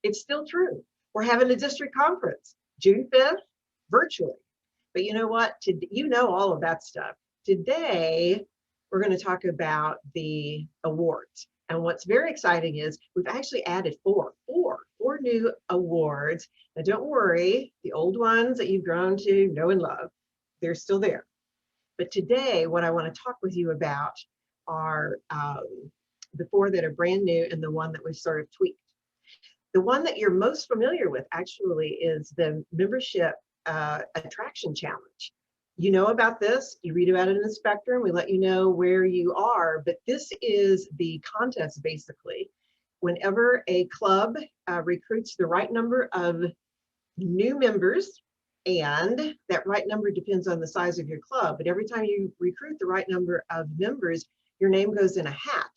It's still true. We're having a district conference, June 5th, virtually. But you know what? You know all of that stuff. Today, we're going to talk about the awards. And what's very exciting is we've actually added four new awards. Now, don't worry, the old ones that you've grown to know and love, they're still there. But today, what I want to talk with you about are the four that are brand new and the one that we've sort of tweaked. The one that you're most familiar with actually is the membership attraction challenge. You know about this, you read about it in the Spectrum, we let you know where you are, but this is the contest basically. Whenever a club recruits the right number of new members, and that right number depends on the size of your club, but every time you recruit the right number of members, your name goes in a hat.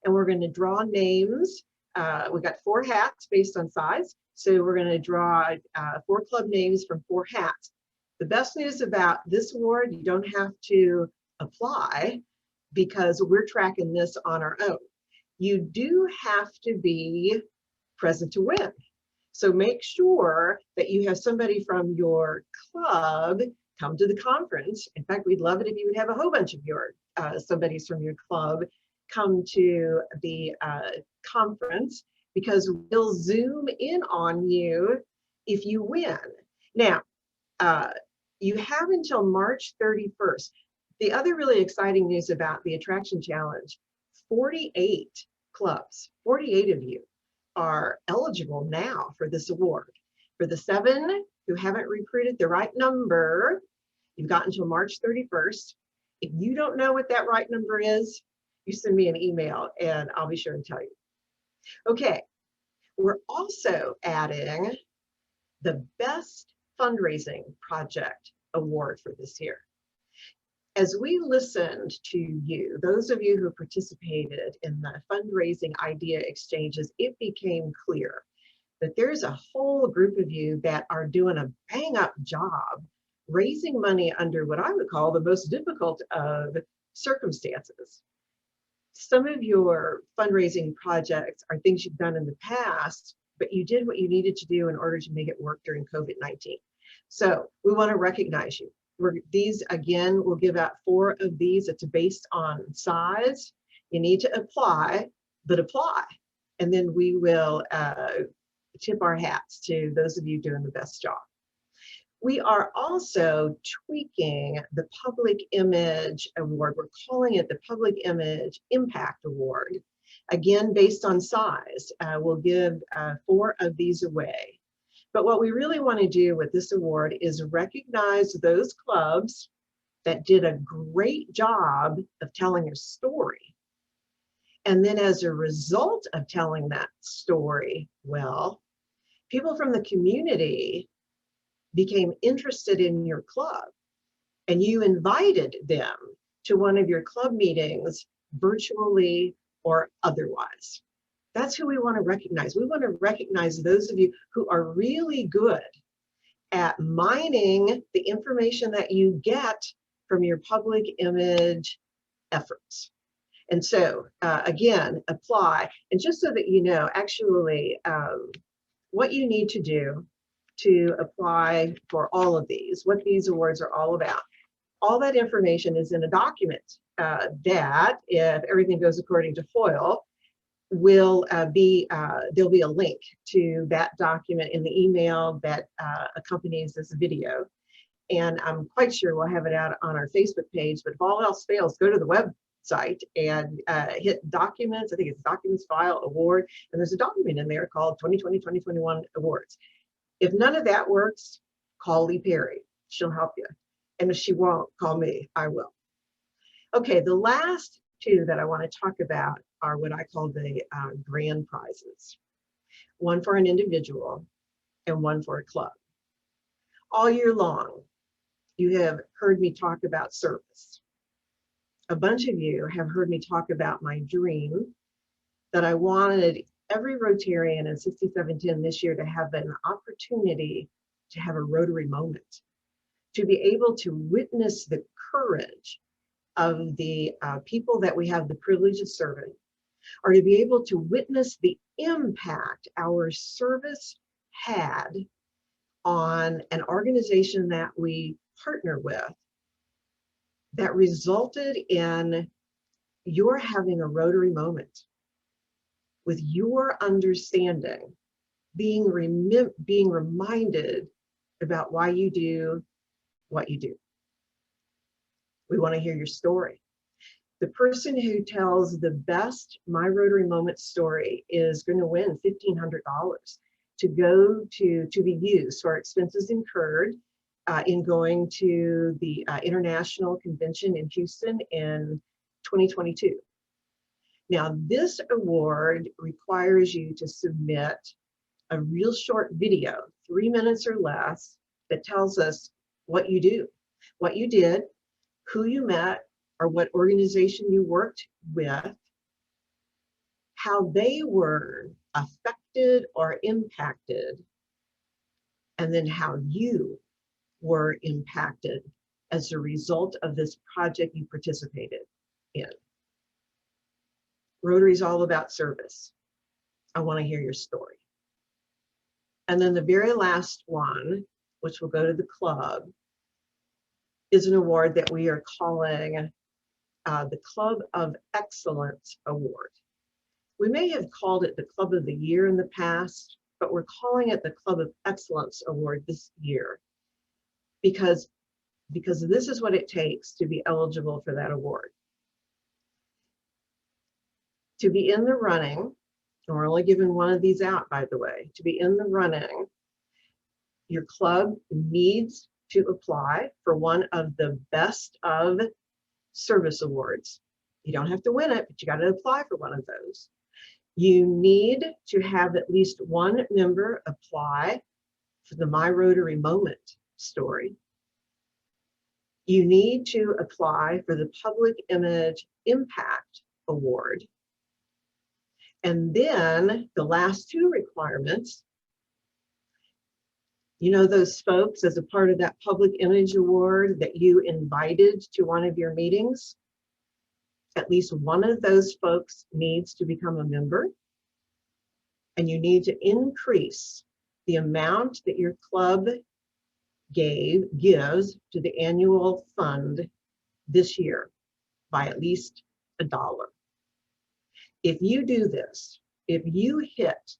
And we're going to draw names. We got 4 hats based on size. So we're going to draw 4 club names from 4 hats. The best news about this award, you don't have to apply because we're tracking this on our own. You do have to be present to win. So make sure that you have somebody from your club come to the conference. In fact, we'd love it if you would have a whole bunch of your somebody's from your club come to the conference, because we'll zoom in on you if you win. Now, you have until March 31st. The other really exciting news about the Attraction Challenge, 48 clubs, 48 of you are eligible now for this award. For the 7 who haven't recruited the right number, you've got until March 31st. If you don't know what that right number is, you send me an email and I'll be sure and tell you. Okay, we're also adding the Best Fundraising Project Award for this year. As we listened to you, those of you who participated in the fundraising idea exchanges, it became clear that there's a whole group of you that are doing a bang up job raising money under what I would call the most difficult of circumstances. Some of your fundraising projects are things you've done in the past, but you did what you needed to do in order to make it work during COVID-19. So we want to recognize you. These, again, we'll give out 4 of these. It's based on size. You need to apply, but apply. And then we will tip our hats to those of you doing the best job. We are also tweaking the Public Image Award. We're calling it the Public Image Impact Award. Again, based on size, we'll give 4 of these away. But what we really want to do with this award is recognize those clubs that did a great job of telling a story. And then as a result of telling that story, well, people from the community became interested in your club and you invited them to one of your club meetings virtually or otherwise. That's who we want to recognize. We want to recognize those of you who are really good at mining the information that you get from your public image efforts. And so, again, apply. And just so that you know, actually, what you need to do to apply for all of these, what these awards are all about. All that information is in a document that, if everything goes according to FOIL, will there'll be a link to that document in the email that accompanies this video. And I'm quite sure we'll have it out on our Facebook page, but if all else fails, go to the website and hit documents. I think it's documents, file, award, and there's a document in there called 2020-2021 awards. If none of that works, call Lee Perry. She'll help you. And if she won't, call me. I will. Okay, the last 2 that I want to talk about are what I call the grand prizes. One for an individual and one for a club. All year long, you have heard me talk about service. A bunch of you have heard me talk about my dream that I wanted every Rotarian in 6710 this year to have an opportunity to have a Rotary moment, to be able to witness the courage of the people that we have the privilege of serving, or to be able to witness the impact our service had on an organization that we partner with that resulted in your having a Rotary moment with your understanding, being reminded about why you do what you do. We want to hear your story. The person who tells the best My Rotary Moment story is going to win $1,500 to go to be used for expenses incurred in going to the International Convention in Houston in 2022. Now, this award requires you to submit a real short video, 3 minutes or less, that tells us what you do, what you did, who you met, or what organization you worked with, how they were affected or impacted, and then how you were impacted as a result of this project you participated in. Rotary is all about service. I want to hear your story. And then the very last one, which will go to the club, is an award that we are calling the Club of Excellence Award. We may have called it the Club of the Year in the past, but we're calling it the Club of Excellence Award this year because this is what it takes to be eligible for that award. To be in the running, and we're only giving one of these out, by the way, to be in the running, your club needs to apply for one of the Best of Service Awards. You don't have to win it, but you got to apply for one of those. You need to have at least one member apply for the My Rotary Moment story. You need to apply for the Public Image Impact Award. And then the last two requirements, you know, those folks as a part of that Public Image Award that you invited to one of your meetings, at least one of those folks needs to become a member, and you need to increase the amount that your club gives to the annual fund this year by at least $1. If you do this, if you hit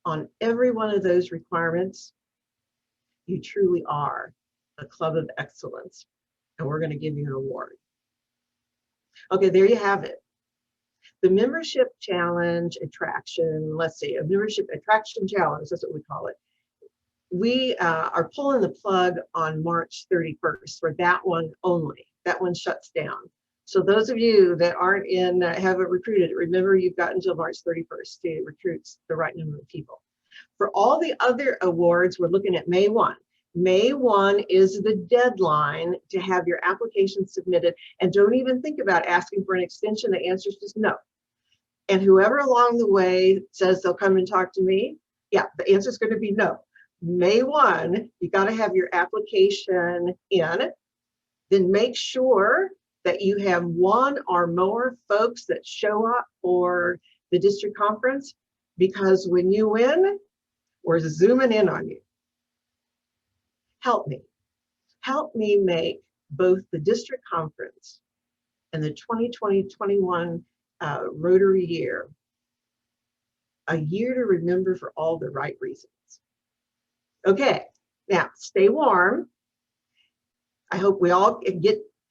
on every one of those requirements, you truly are a Club of Excellence, and we're going to give you an award. Okay, there you have it. The membership challenge attraction, let's see, a membership attraction challenge, that's what we call it. We are pulling the plug on March 31st for that one only. That one shuts down. So those of you that aren't in, haven't recruited, remember you've got until March 31st to recruit the right number of people. For all the other awards, we're looking at May 1. May 1 is the deadline to have your application submitted, and don't even think about asking for an extension. The answer is just no. And whoever along the way says they'll come and talk to me, yeah, the answer is going to be no. May 1, you got to have your application in. Then make sure that you have one or more folks that show up for the district conference, because when you win, we're zooming in on you. Help me. Help me make both the district conference and the 2020-21 Rotary year a year to remember for all the right reasons. Okay, now stay warm. I hope we all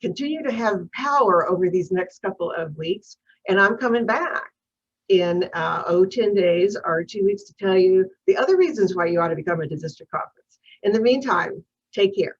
continue to have power over these next couple of weeks, and I'm coming back in 10 days or 2 weeks to tell you the other reasons why you ought to become a district conference. In the meantime, take care.